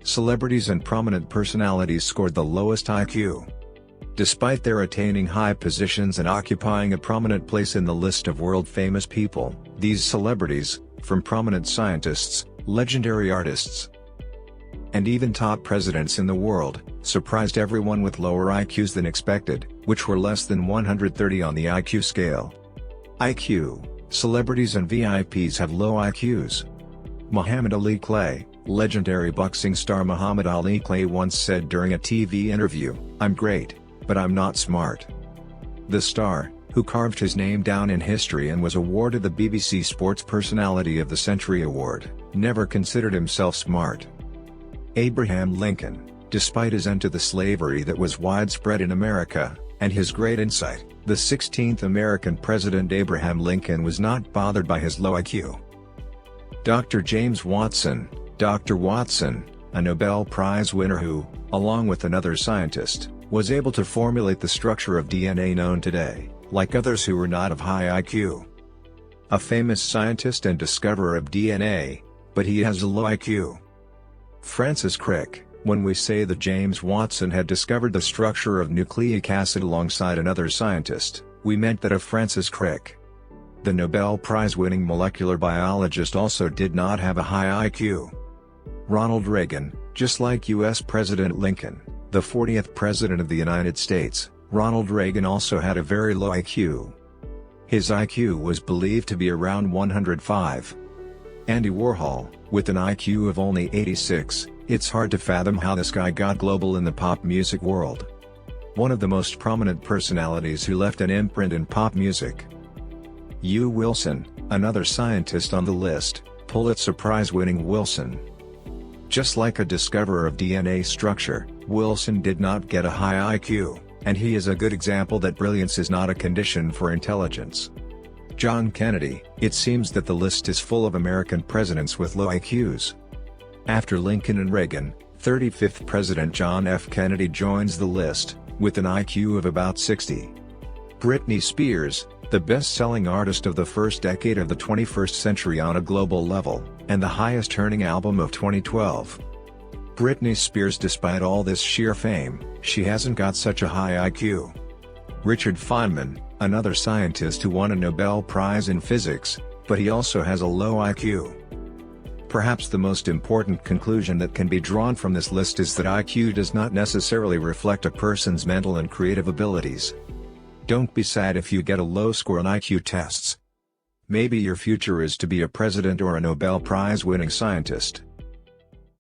celebrities and prominent personalities scored the lowest IQ. Despite their attaining high positions and occupying a prominent place in the list of world-famous people, these celebrities, from prominent scientists, legendary artists, and even top presidents in the world, surprised everyone with lower IQs than expected, which were less than 130 on the IQ scale. IQ: celebrities and VIPs have low IQs. Mohamed Ali Klay, legendary boxing star Mohamed Ali Klay once said during a TV interview, "I'm great, but I'm not smart." The star, who carved his name down in history and was awarded the BBC Sports Personality of the Century Award, never considered himself smart. Abraham Lincoln, despite his end to the slavery that was widespread in America, and his great insight, the 16th American President Abraham Lincoln was not bothered by his low IQ. Dr. James Watson, Dr. Watson, a Nobel Prize winner who, along with another scientist, was able to formulate the structure of DNA known today, like others who were not of high IQ. A famous scientist and discoverer of DNA, but he has a low IQ. Francis Crick. When we say that James Watson had discovered the structure of nucleic acid alongside another scientist, we meant that of Francis Crick. The Nobel Prize-winning molecular biologist also did not have a high IQ. Ronald Reagan, just like US President Lincoln, the 40th President of the United States, Ronald Reagan also had a very low IQ. His IQ was believed to be around 105. Andy Warhol, with an IQ of only 86, it's hard to fathom how this guy got global in the pop music world. One of the most prominent personalities who left an imprint in pop music. Hugh Wilson, another scientist on the list, Pulitzer Prize-winning Wilson. Just like a discoverer of DNA structure, Wilson did not get a high IQ, and he is a good example that brilliance is not a condition for intelligence. John Kennedy. It seems that the list is full of American presidents with low IQs. After Lincoln and Reagan, 35th President John F. Kennedy joins the list, with an IQ of about 60. Britney Spears, the best-selling artist of the first decade of the 21st century on a global level, and the highest-earning album of 2012. Britney Spears. Despite all this sheer fame, she hasn't got such a high IQ. Richard Feynman, another scientist who won a Nobel Prize in physics, but he also has a low IQ. Perhaps the most important conclusion that can be drawn from this list is that IQ does not necessarily reflect a person's mental and creative abilities. Don't be sad if you get a low score on IQ tests. Maybe your future is to be a president or a Nobel Prize-winning scientist.